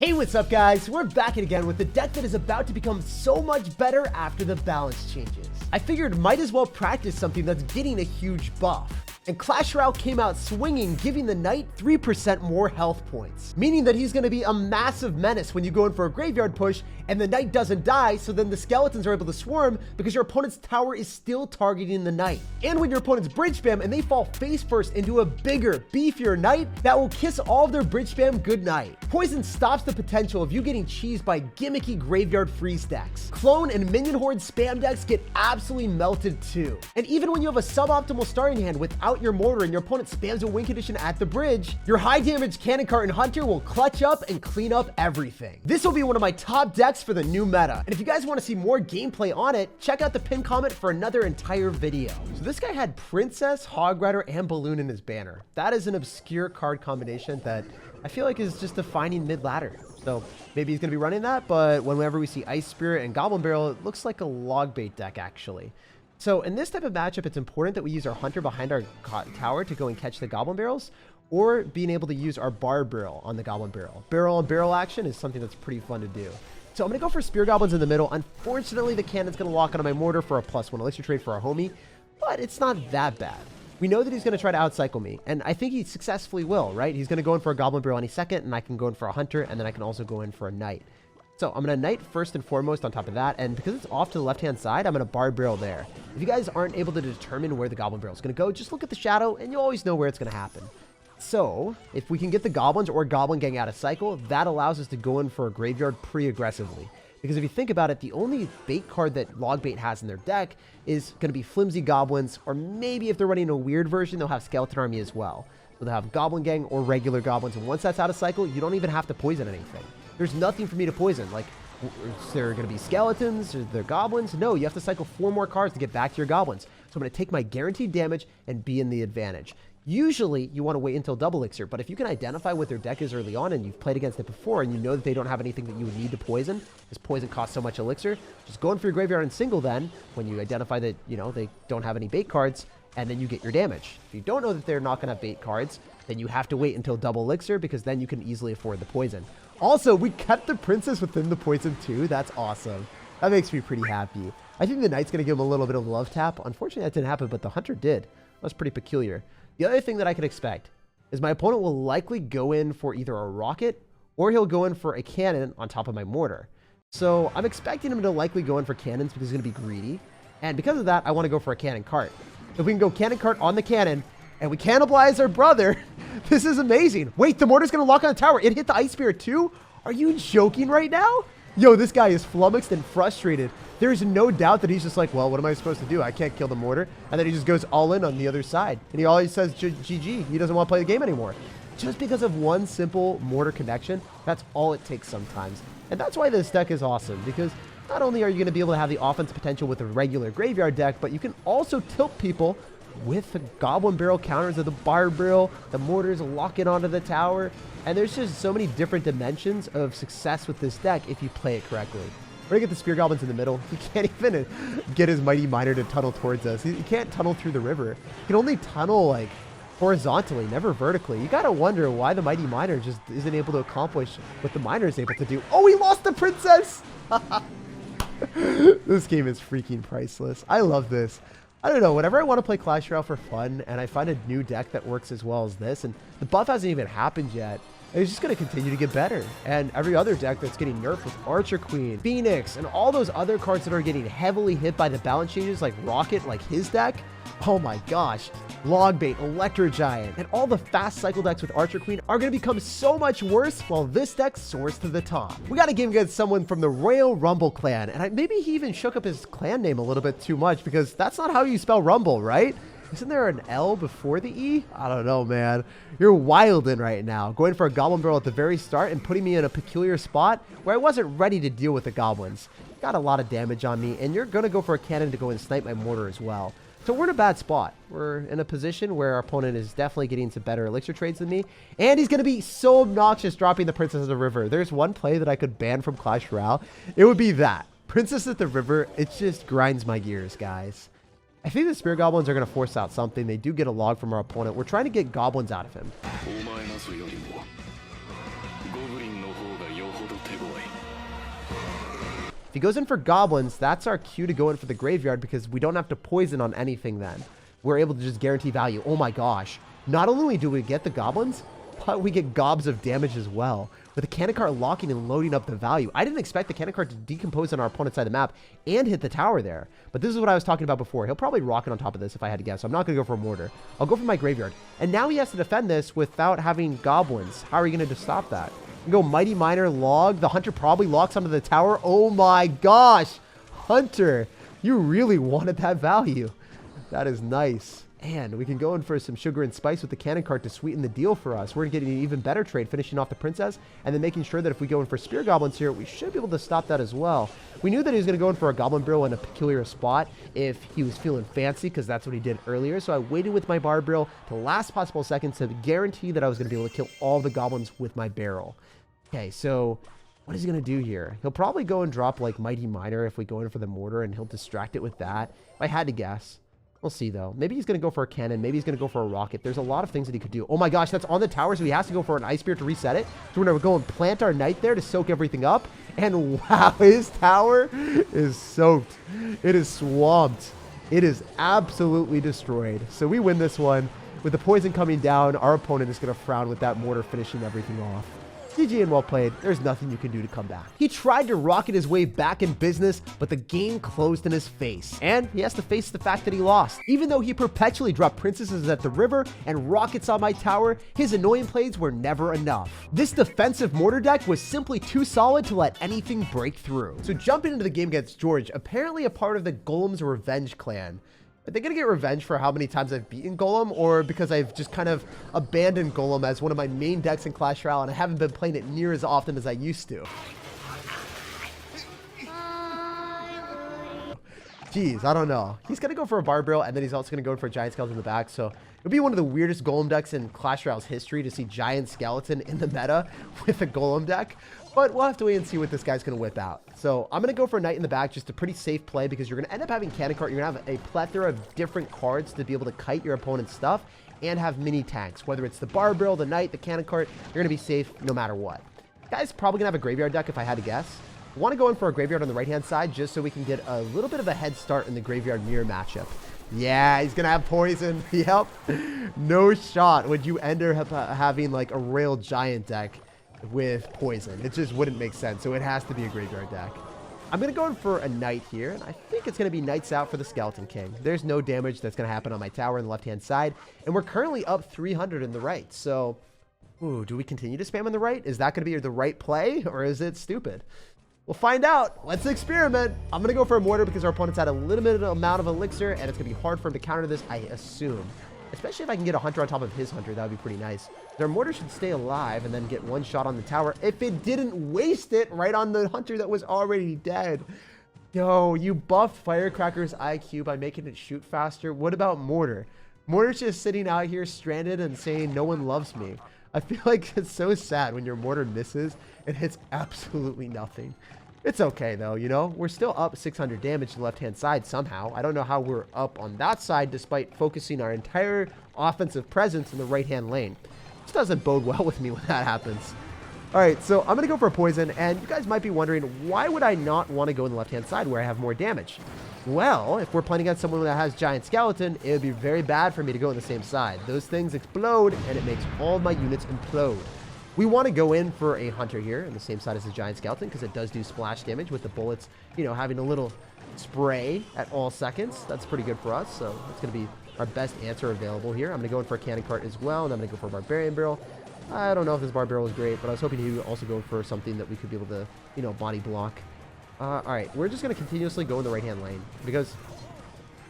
Hey, what's up guys? We're back again with a deck that is about to become so much better after the balance changes. I figured might as well practice something that's getting a huge buff. And Clash Royale came out swinging, giving the Knight 3% more health points, meaning that he's going to be a massive menace when you go in for a graveyard push and the Knight doesn't die, so then the skeletons are able to swarm because your opponent's tower is still targeting the Knight. And when your opponent's bridge spam and they fall face first into a bigger, beefier Knight, that will kiss all of their bridge spam goodnight. Poison stops the potential of you getting cheesed by gimmicky graveyard freeze decks. Clone and minion horde spam decks get absolutely melted too. And even when you have a suboptimal starting hand without your mortar and your opponent spams a win condition at the bridge, your high damage cannon cart and hunter will clutch up and clean up everything. This will be one of my top decks for the new meta. And if you guys want to see more gameplay on it, check out the pinned comment for another entire video. So this guy had Princess, Hog Rider, and Balloon in his banner. That is an obscure card combination that I feel like is just defining mid-ladder. So maybe he's going to be running that, but whenever we see Ice Spirit and Goblin Barrel, it looks like a log bait deck actually. So in this type of matchup, it's important that we use our hunter behind our tower to go and catch the Goblin Barrels, or being able to use our Barb Barrel on the Goblin Barrel. Barrel on barrel action is something that's pretty fun to do. So I'm going to go for Spear Goblins in the middle. Unfortunately, the cannon's going to lock onto my mortar for a +1 elixir trade for our homie, but it's not that bad. We know that he's going to try to outcycle me, and I think he successfully will, right? He's going to go in for a Goblin Barrel any second, and I can go in for a Hunter, and then I can also go in for a Knight. So I'm going to Knight first and foremost on top of that, and because it's off to the left-hand side, I'm going to Barb Barrel there. If you guys aren't able to determine where the Goblin Barrel is going to go, just look at the shadow, and you'll always know where it's going to happen. So if we can get the Goblins or Goblin Gang out of cycle, that allows us to go in for a Graveyard pretty aggressively. Because if you think about it, the only bait card that Logbait has in their deck is going to be Flimsy Goblins, or maybe if they're running a weird version, they'll have Skeleton Army as well. So they'll have Goblin Gang or regular Goblins, and once that's out of cycle, you don't even have to poison anything. There's nothing for me to poison. Like, is there going to be Skeletons? Are there Goblins? No, you have to cycle 4 more cards to get back to your Goblins. So I'm going to take my guaranteed damage and be in the advantage. Usually, you want to wait until double elixir, but if you can identify what their deck is early on and you've played against it before and you know that they don't have anything that you would need to poison, because poison costs so much elixir, just go in for your graveyard and single then, when you identify that, you know, they don't have any bait cards, and then you get your damage. If you don't know that they're not going to have bait cards, then you have to wait until double elixir, because then you can easily afford the poison. Also, we kept the Princess within the poison too. That's awesome. That makes me pretty happy. I think the Knight's going to give him a little bit of love tap. Unfortunately, that didn't happen, but the Hunter did. That's pretty peculiar. The other thing that I could expect is my opponent will likely go in for either a rocket or he'll go in for a cannon on top of my mortar. So I'm expecting him to likely go in for cannons because he's going to be greedy. And because of that, I want to go for a cannon cart. If we can go cannon cart on the cannon and we cannibalize our brother, this is amazing. Wait, the mortar's going to lock on the tower. It hit the Ice Spirit too? Are you joking right now? Yo, this guy is flummoxed and frustrated. There's no doubt that he's just like, well, what am I supposed to do? I can't kill the mortar. And then he just goes all in on the other side. And he always says GG. He doesn't want to play the game anymore. Just because of one simple mortar connection, that's all it takes sometimes. And that's why this deck is awesome, because not only are you going to be able to have the offense potential with a regular graveyard deck, but you can also tilt people with the Goblin Barrel counters of the Barb Barrel, the mortars lock it onto the tower, and there's just so many different dimensions of success with this deck if you play it correctly. We're gonna get the Spear Goblins in the middle. He can't even get his Mighty Miner to tunnel towards us. He can't tunnel through the river. He can only tunnel like horizontally, never vertically. You gotta wonder why the Mighty Miner just isn't able to accomplish what the Miner is able to do. Oh, he lost the Princess! This game is freaking priceless. I love this. I don't know, whenever I want to play Clash Royale for fun and I find a new deck that works as well as this, and the buff hasn't even happened yet, it's just going to continue to get better. And every other deck that's getting nerfed with Archer Queen, Phoenix, and all those other cards that are getting heavily hit by the balance changes like Rocket, like his deck, oh my gosh, Logbait, Electro Giant, and all the fast cycle decks with Archer Queen are going to become so much worse while this deck soars to the top. We got to game against someone from the Royal Rumble clan, and maybe he even shook up his clan name a little bit too much, because that's not how you spell Rumble, right? Isn't there an L before the E? I don't know, man. You're wildin' right now, going for a Goblin Barrel at the very start and putting me in a peculiar spot where I wasn't ready to deal with the Goblins. Got a lot of damage on me, and you're going to go for a cannon to go and snipe my mortar as well. So we're in a bad spot. We're in a position where our opponent is definitely getting some better elixir trades than me. And he's going to be so obnoxious dropping the Princess of the River. There's one play that I could ban from Clash Royale. It would be that. Princess at the River, it just grinds my gears, guys. I think the Spear Goblins are going to force out something. They do get a log from our opponent. We're trying to get Goblins out of him. If he goes in for goblins, that's our cue to go in for the graveyard because we don't have to poison on anything then. We're able to just guarantee value. Oh my gosh. Not only do we get the goblins, but we get gobs of damage as well. With the cannon cart locking and loading up the value. I didn't expect the cannon cart to decompose on our opponent's side of the map and hit the tower there. But this is what I was talking about before. He'll probably rocket on top of this if I had to guess. So I'm not going to go for a mortar. I'll go for my graveyard. And now he has to defend this without having goblins. How are you going to stop that? You go Mighty Miner, log. The hunter probably locks onto the tower. Oh my gosh. Hunter, you really wanted that value. That is nice. And we can go in for some sugar and spice with the cannon cart to sweeten the deal for us. We're getting an even better trade, finishing off the princess, and then making sure that if we go in for spear goblins here, we should be able to stop that as well. We knew that he was going to go in for a goblin barrel in a peculiar spot if he was feeling fancy, because that's what he did earlier. So I waited with my bar barrel to the last possible seconds to guarantee that I was going to be able to kill all the goblins with my barrel. Okay, so what is he going to do here? He'll probably go and drop like Mighty Miner if we go in for the mortar, and he'll distract it with that. If I had to guess. We'll see, though. Maybe he's going to go for a cannon. Maybe he's going to go for a rocket. There's a lot of things that he could do. Oh, my gosh. That's on the tower, so he has to go for an ice spear to reset it. So we're going to go and plant our knight there to soak everything up. And, wow, his tower is soaked. It is swamped. It is absolutely destroyed. So we win this one. With the poison coming down, our opponent is going to frown with that mortar finishing everything off. GG and well played. There's nothing you can do to come back. He tried to rocket his way back in business, but the game closed in his face. And he has to face the fact that he lost. Even though he perpetually dropped princesses at the river and rockets on my tower, his annoying plays were never enough. This defensive mortar deck was simply too solid to let anything break through. So jumping into the game against George, apparently a part of the Golem's Revenge clan. Are they going to get revenge for how many times I've beaten Golem, or because I've just kind of abandoned Golem as one of my main decks in Clash Royale and I haven't been playing it near as often as I used to? Jeez, I don't know. He's going to go for a bar barrel, and then he's also going to go for a giant skeleton in the back, so it'll be one of the weirdest Golem decks in Clash Royale's history to see giant skeleton in the meta with a Golem deck. But we'll have to wait and see what this guy's going to whip out. So I'm going to go for a knight in the back, just a pretty safe play, because you're going to end up having cannon cart. You're going to have a plethora of different cards to be able to kite your opponent's stuff and have mini tanks. Whether it's the bar barrel, the knight, the cannon cart, you're going to be safe no matter what. Guy's probably going to have a graveyard deck if I had to guess. I want to go in for a graveyard on the right-hand side just so we can get a little bit of a head start in the graveyard mirror matchup. Yeah, he's going to have poison. Yep. No shot would you end up having like a rail giant deck with poison. It just wouldn't make sense. So it has to be a graveyard deck. I'm going to go in for a knight here, and I think it's going to be knights out for the Skeleton King. There's no damage that's going to happen on my tower on the left-hand side, and we're currently up 300 in the right. So, ooh, do we continue to spam on the right? Is that going to be the right play, or is it stupid? We'll find out. Let's experiment. I'm going to go for a mortar because our opponent's had a limited amount of elixir, and it's going to be hard for him to counter this, I assume. Especially if I can get a hunter on top of his hunter, that would be pretty nice. Their mortar should stay alive and then get one shot on the tower if it didn't waste it right on the hunter that was already dead. Yo, you buffed Firecracker's IQ by making it shoot faster. What about mortar? Mortar's just sitting out here stranded and saying no one loves me. I feel like it's so sad when your mortar misses and hits absolutely nothing. It's okay though, you know, we're still up 600 damage to the left-hand side somehow. I don't know how we're up on that side despite focusing our entire offensive presence in the right-hand lane. This doesn't bode well with me when that happens. All right, so I'm going to go for a poison, and you guys might be wondering, why would I not want to go in the left-hand side where I have more damage? Well, if we're playing against someone that has giant skeleton, it would be very bad for me to go on the same side. Those things explode, and it makes all of my units implode. We want to go in for a hunter here on the same side as the giant skeleton because it does do splash damage with the bullets, you know, having a little spray at all seconds. That's pretty good for us, so that's going to be our best answer available here. I'm going to go in for a cannon cart as well, and I'm going to go for a barbarian barrel. I don't know if this bar barrel is great, but I was hoping he would also go for something that we could be able to, you know, body block. All right, we're just going to continuously go in the right-hand lane because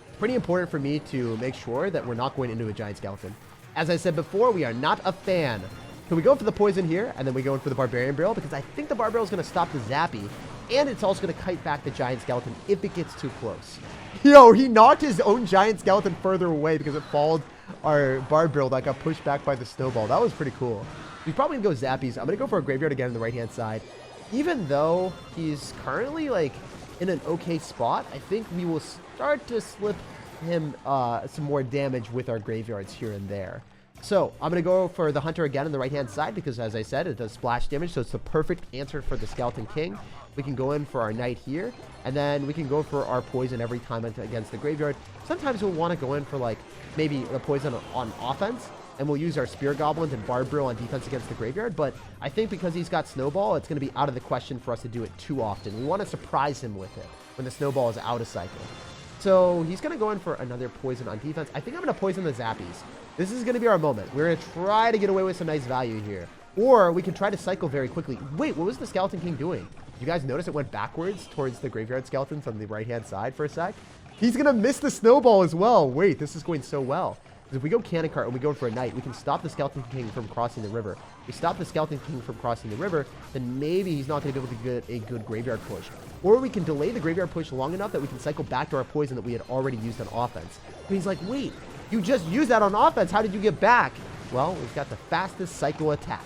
it's pretty important for me to make sure that we're not going into a giant skeleton. As I said before, we are not a fan. So we go for the poison here, and then we go in for the barbarian barrel because I think the bar barrel is going to stop the zappy, and it's also going to kite back the giant skeleton if it gets too close. Yo, he knocked his own giant skeleton further away because it followed our bar barrel that got pushed back by the snowball. That was pretty cool. He's probably going to go zappies. I'm going to go for a graveyard again on the right-hand side. Even though he's currently, like, in an okay spot, I think we will start to slip him some more damage with our graveyards here and there. So I'm going to go for the Hunter again on the right-hand side because, as I said, it does splash damage. So it's the perfect answer for the Skeleton King. We can go in for our Knight here, and then we can go for our poison every time against the graveyard. Sometimes we'll want to go in for, like, maybe a poison on offense, and we'll use our Spear Goblins and Barbarial on defense against the graveyard. But I think because he's got Snowball, it's going to be out of the question for us to do it too often. We want to surprise him with it when the Snowball is out of cycle. So he's going to go in for another poison on defense. I think I'm going to poison the Zappies. This is going to be our moment. We're going to try to get away with some nice value here. Or we can try to cycle very quickly. Wait, what was the Skeleton King doing? You guys notice it went backwards towards the graveyard skeletons on the right-hand side for a sec? He's going to miss the Snowball as well. Wait, this is going so well. Because if we go Cannon Cart and we go for a Knight, we can stop the Skeleton King from crossing the river. If we stop the Skeleton King from crossing the river, then maybe he's not going to be able to get a good graveyard push. Or we can delay the graveyard push long enough that we can cycle back to our poison that we had already used on offense. And he's like, wait, you just used that on offense. How did you get back? Well, we've got the fastest cycle attack.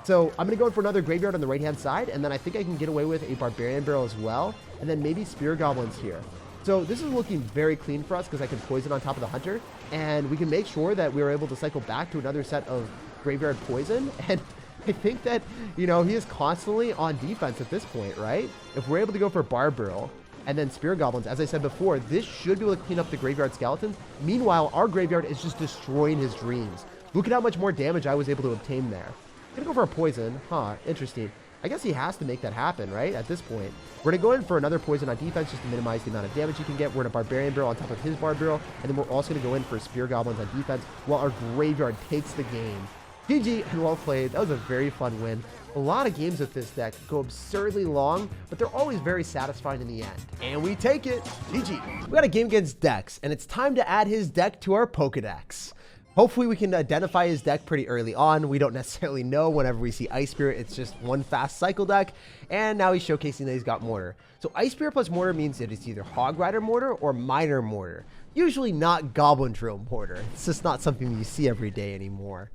So I'm going to go in for another graveyard on the right-hand side, and then I think I can get away with a Barbarian Barrel as well, and then maybe Spear Goblins here. So this is looking very clean for us because I can poison on top of the Hunter, and we can make sure that we are able to cycle back to another set of graveyard poison. And I think that, you know, he is constantly on defense at this point, right? If we're able to go for Barbarial and then Spear Goblins, as I said before, this should be able to clean up the graveyard skeletons. Meanwhile, our graveyard is just destroying his dreams. Look at how much more damage I was able to obtain there. I'm going to go for a poison. Huh, interesting. I guess he has to make that happen, right? At this point. We're going to go in for another poison on defense just to minimize the amount of damage you can get. We're in a Barbarian Barrel on top of his Barbarial. And then we're also going to go in for Spear Goblins on defense while our graveyard takes the game. GG and well played. That was a very fun win. A lot of games with this deck go absurdly long, but they're always very satisfying in the end. And we take it. GG. We got a game against Dex, and it's time to add his deck to our Pokedex. Hopefully we can identify his deck pretty early on. We don't necessarily know whenever we see Ice Spirit. It's just one fast cycle deck. And now he's showcasing that he's got Mortar. So Ice Spirit plus Mortar means that it's either Hog Rider Mortar or Miner Mortar. Usually not Goblin Drill Mortar. It's just not something you see every day anymore.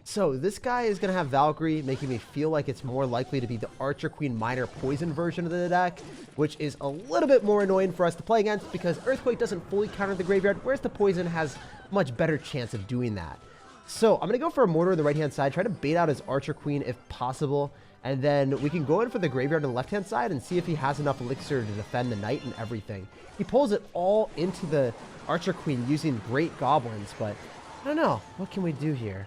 So this guy is going to have Valkyrie, making me feel like it's more likely to be the Archer Queen Miner Poison version of the deck, which is a little bit more annoying for us to play against because Earthquake doesn't fully counter the graveyard, whereas the Poison has much better chance of doing that. So I'm going to go for a Mortar on the right-hand side, try to bait out his Archer Queen if possible, and then we can go in for the graveyard on the left-hand side and see if he has enough elixir to defend the Knight and everything. He pulls it all into the Archer Queen using Great Goblins, but I don't know. What can we do here?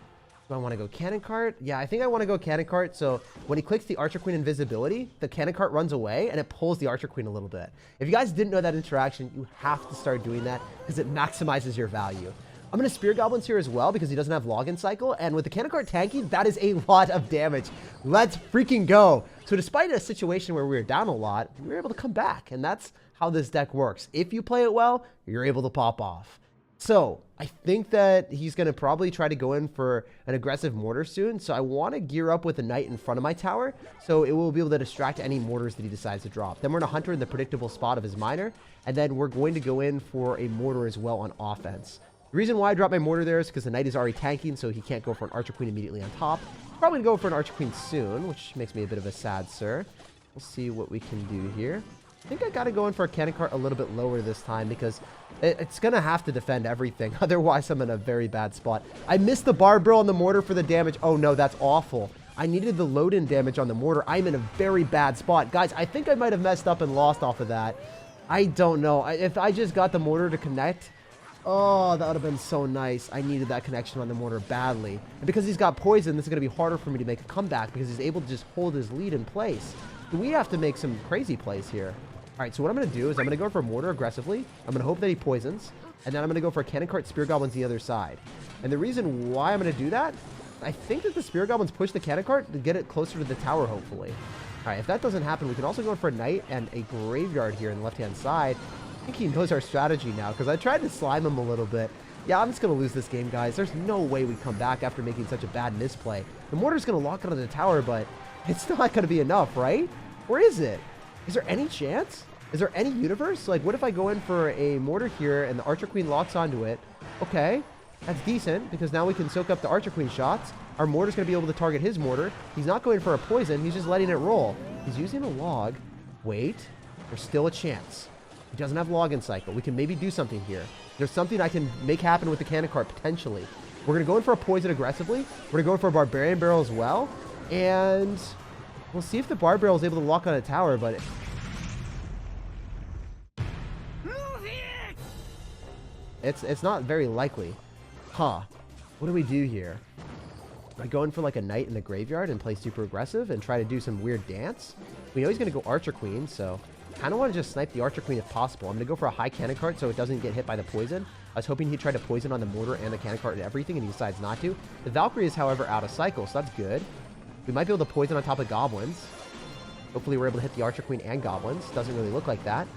Do I want to go Cannon Cart? Yeah, I think I want to go Cannon Cart. So when he clicks the Archer Queen invisibility, the Cannon Cart runs away and it pulls the Archer Queen a little bit. If you guys didn't know that interaction, you have to start doing that because it maximizes your value. I'm going to Spear Goblins here as well because he doesn't have Login Cycle. And with the Cannon Cart tanking, that is a lot of damage. Let's freaking go. So despite a situation where we were down a lot, we were able to come back. And that's how this deck works. If you play it well, you're able to pop off. So I think that he's going to probably try to go in for an aggressive Mortar soon. So I want to gear up with a Knight in front of my tower so it will be able to distract any Mortars that he decides to drop. Then we're going to Hunter in the predictable spot of his Miner. And then we're going to go in for a Mortar as well on offense. The reason why I dropped my Mortar there is because the Knight is already tanking, so he can't go for an Archer Queen immediately on top. Probably going to go for an Archer Queen soon, which makes me a bit of a sad sir. We'll see what we can do here. I think I got to go in for a Cannon Cart a little bit lower this time because it's going to have to defend everything. Otherwise, I'm in a very bad spot. I missed the Barbarial on the Mortar for the damage. Oh, no, that's awful. I needed the load-in damage on the Mortar. I'm in a very bad spot. Guys, I think I might have messed up and lost off of that. I don't know. If I just got the Mortar to connect, oh, that would have been so nice. I needed that connection on the Mortar badly. And because he's got Poison, this is going to be harder for me to make a comeback because he's able to just hold his lead in place. We have to make some crazy plays here. All right, so what I'm going to do is I'm going to go for Mortar aggressively. I'm going to hope that he poisons. And then I'm going to go for a Cannon Cart Spear Goblins the other side. And the reason why I'm going to do that, I think that the Spear Goblins push the Cannon Cart to get it closer to the tower, hopefully. All right, if that doesn't happen, we can also go for a Knight and a Graveyard here on the left-hand side. I think he knows our strategy now because I tried to slime him a little bit. Yeah, I'm just going to lose this game, guys. There's no way we come back after making such a bad misplay. The Mortar's going to lock onto the tower, but it's still not going to be enough, right? Where is it? Is there any chance? Is there any universe? Like, what if I go in for a Mortar here and the Archer Queen locks onto it? Okay, that's decent because now we can soak up the Archer Queen shots. Our Mortar's going to be able to target his Mortar. He's not going for a poison. He's just letting it roll. He's using a log. Wait, there's still a chance. He doesn't have Login Cycle. We can maybe do something here. There's something I can make happen with the Cannon Cart potentially. We're going to go in for a poison aggressively. We're going to go in for a barbarian barrel as well. And we'll see if the bar barrel is able to lock on a tower, but it's not very likely. Huh. What do we do here? I go in for like a knight in the graveyard and play super aggressive and try to do some weird dance. We know he's going to go Archer Queen, so kind of want to just snipe the Archer Queen if possible. I'm going to go for a high cannon cart so it doesn't get hit by the poison. I was hoping he'd try to poison on the mortar and the cannon cart and everything, and he decides not to. The Valkyrie is, however, out of cycle, so that's good. We might be able to poison on top of goblins. Hopefully we're able to hit the Archer Queen and goblins. Doesn't really look like that.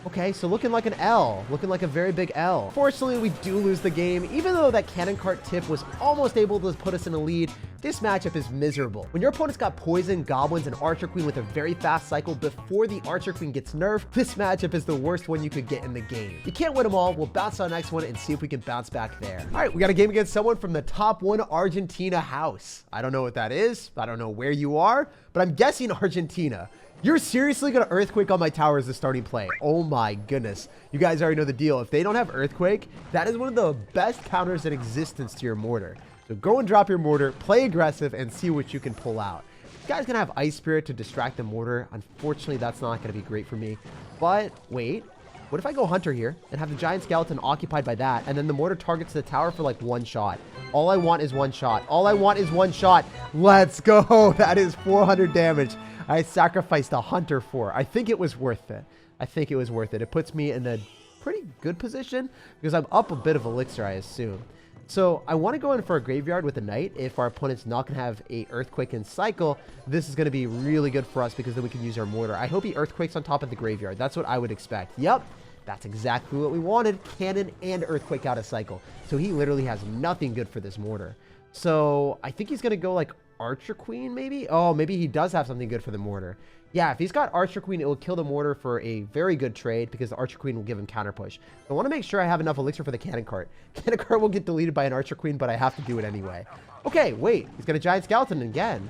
Okay, so looking like an L. Looking like a very big L. Fortunately, we do lose the game. Even though that cannon cart tip was almost able to put us in a lead, this matchup is miserable. When your opponent's got poison, goblins, and Archer Queen with a very fast cycle before the Archer Queen gets nerfed, this matchup is the worst one you could get in the game. You can't win them all. We'll bounce to the next one and see if we can bounce back there. All right, we got a game against someone from the top 1 Argentina house. I don't know what that is. I don't know where you are, but I'm guessing Argentina. You're seriously going to Earthquake on my tower as the starting play. Oh my goodness. You guys already know the deal. If they don't have Earthquake, that is one of the best counters in existence to your mortar. So go and drop your mortar, play aggressive, and see what you can pull out. This guy's going to have Ice Spirit to distract the mortar. Unfortunately, that's not going to be great for me. But wait, what if I go Hunter here and have the Giant Skeleton occupied by that, and then the mortar targets the tower for like 1 shot? All I want is 1 shot. All I want is 1 shot. Let's go. That is 400 damage. I sacrificed a Hunter for. I think it was worth it. I think it was worth it. It puts me in a pretty good position because I'm up a bit of elixir, I assume. So I want to go in for a graveyard with a knight. If our opponent's not going to have a Earthquake in cycle, this is going to be really good for us because then we can use our mortar. I hope he Earthquakes on top of the graveyard. That's what I would expect. Yep. That's exactly what we wanted. Cannon and Earthquake out of cycle. So he literally has nothing good for this mortar. So I think he's going to go like Archer Queen maybe? Oh, maybe he does have something good for the mortar. Yeah, if he's got Archer Queen, it will kill the mortar for a very good trade because the Archer Queen will give him counter push. I want to make sure I have enough elixir for the cannon cart. Cannon cart will get deleted by an Archer Queen, but I have to do it anyway. Okay, wait. He's got a Giant Skeleton again.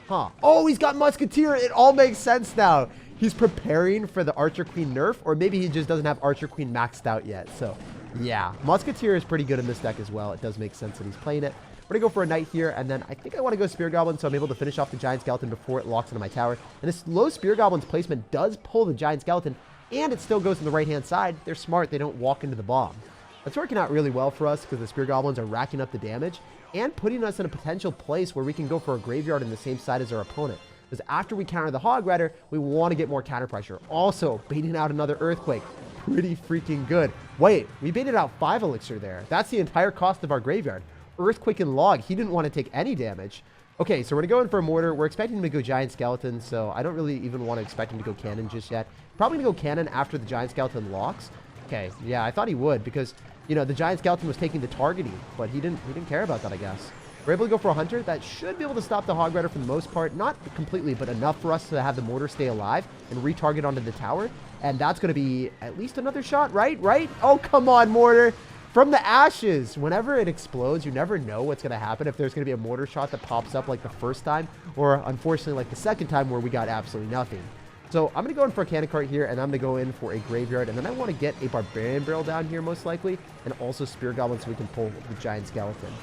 Huh. Oh, he's got Musketeer. It all makes sense now. He's preparing for the Archer Queen nerf, or maybe he just doesn't have Archer Queen maxed out yet. So, yeah. Musketeer is pretty good in this deck as well. It does make sense that he's playing it. We're going to go for a knight here, and then I think I want to go Spear Goblin, so I'm able to finish off the Giant Skeleton before it locks into my tower. And this low Spear Goblin's placement does pull the Giant Skeleton, and it still goes to the right-hand side. They're smart. They don't walk into the bomb. That's working out really well for us because the Spear Goblins are racking up the damage and putting us in a potential place where we can go for a graveyard in the same side as our opponent. Because after we counter the Hog Rider, we want to get more counter pressure. Also, baiting out another Earthquake. Pretty freaking good. Wait, we baited out 5 elixir there. That's the entire cost of our graveyard. Earthquake and Log. He didn't want to take any damage. Okay, so we're going to go in for a mortar. We're expecting him to go Giant Skeleton, so I don't really even want to expect him to go Cannon just yet. Probably going to go Cannon after the Giant Skeleton locks. Okay, yeah, I thought he would because, you know, the Giant Skeleton was taking the targeting, but he didn't care about that, I guess. We're able to go for a Hunter. That should be able to stop the Hog Rider for the most part. Not completely, but enough for us to have the mortar stay alive and retarget onto the tower. And that's going to be at least another shot, right? Right? Oh, come on, mortar. From the ashes, whenever it explodes, you never know what's going to happen. If there's going to be a mortar shot that pops up like the first time, or unfortunately like the second time where we got absolutely nothing. So I'm going to go in for a cannon cart here, and I'm going to go in for a graveyard, and then I want to get a barbarian barrel down here most likely, and also Spear Goblin so we can pull the Giant Skeleton.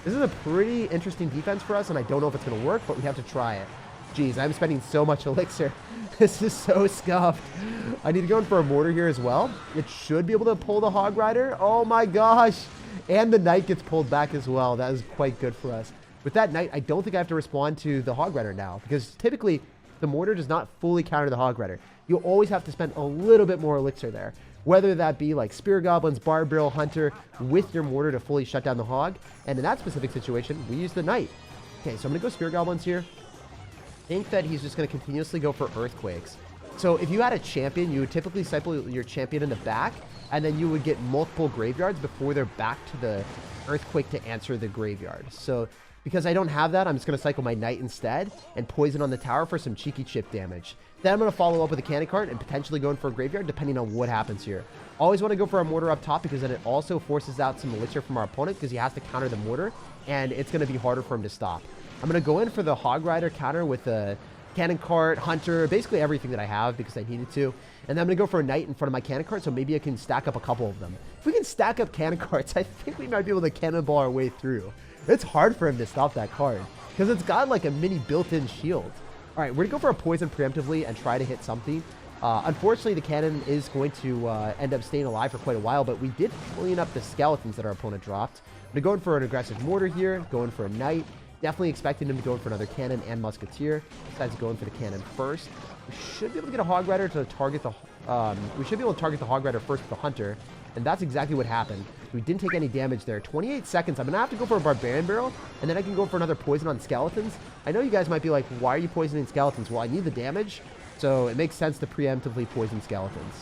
This is a pretty interesting defense for us, and I don't know if it's going to work, but we have to try it. Jeez, I'm spending so much elixir. This is so scuffed. I need to go in for a mortar here as well. It should be able to pull the Hog Rider. Oh my gosh. And the Knight gets pulled back as well. That is quite good for us. With that Knight, I don't think I have to respond to the Hog Rider now, because typically the mortar does not fully counter the Hog Rider. You always have to spend a little bit more elixir there, whether that be like Spear Goblins, Barb Barrel, Hunter, with your mortar to fully shut down the Hog. And in that specific situation, we use the Knight. Okay, so I'm going to go Spear Goblins here. I think that he's just going to continuously go for Earthquakes. So if you had a champion, you would typically cycle your champion in the back, and then you would get multiple graveyards before they're back to the Earthquake to answer the graveyard. So because I don't have that, I'm just going to cycle my Knight instead and poison on the tower for some cheeky chip damage. Then I'm going to follow up with a cannon cart and potentially go in for a graveyard depending on what happens here. Always want to go for a mortar up top because then it also forces out some elixir from our opponent because he has to counter the mortar, and it's going to be harder for him to stop. I'm going to go in for the Hog Rider counter with the cannon cart, hunter, basically everything that I have because I needed to. And then I'm going to go for a knight in front of my cannon cart, so maybe I can stack up a couple of them. If we can stack up cannon carts, I think we might be able to cannonball our way through. It's hard for him to stop that card because it's got like a mini built-in shield. All right, we're going to go for a poison preemptively and try to hit something. Unfortunately, the cannon is going to end up staying alive for quite a while, but we did clean up the skeletons that our opponent dropped. I'm going for an aggressive mortar here, going for a knight. Definitely expecting him to go in for another cannon and musketeer. Besides going for the cannon first. We should be able to get a hog rider to target the... we should be able to target the hog rider first with the hunter. And that's exactly what happened. We didn't take any damage there. 28 seconds. I'm going to have to go for a barbarian barrel. And then I can go for another poison on skeletons. I know you guys might be like, why are you poisoning skeletons? Well, I need the damage. So it makes sense to preemptively poison skeletons.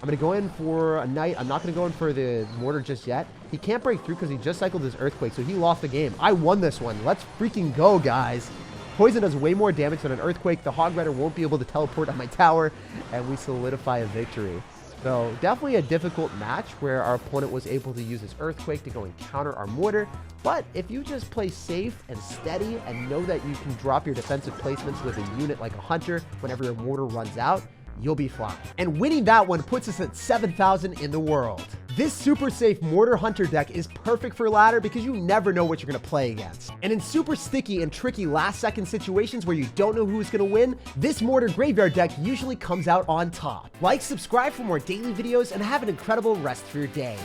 I'm going to go in for a knight. I'm not going to go in for the mortar just yet. He can't break through because he just cycled his earthquake, so he lost the game. I won this one. Let's freaking go, guys. Poison does way more damage than an earthquake. The hog rider won't be able to teleport on my tower, and we solidify a victory. So definitely a difficult match where our opponent was able to use his earthquake to go and counter our mortar. But if you just play safe and steady and know that you can drop your defensive placements with a unit like a hunter whenever your mortar runs out, you'll be fine. And winning that one puts us at 7,000 in the world. This super safe mortar hunter deck is perfect for ladder because you never know what you're going to play against. And in super sticky and tricky last second situations where you don't know who's going to win, this mortar graveyard deck usually comes out on top. Like, subscribe for more daily videos, and have an incredible rest of your day.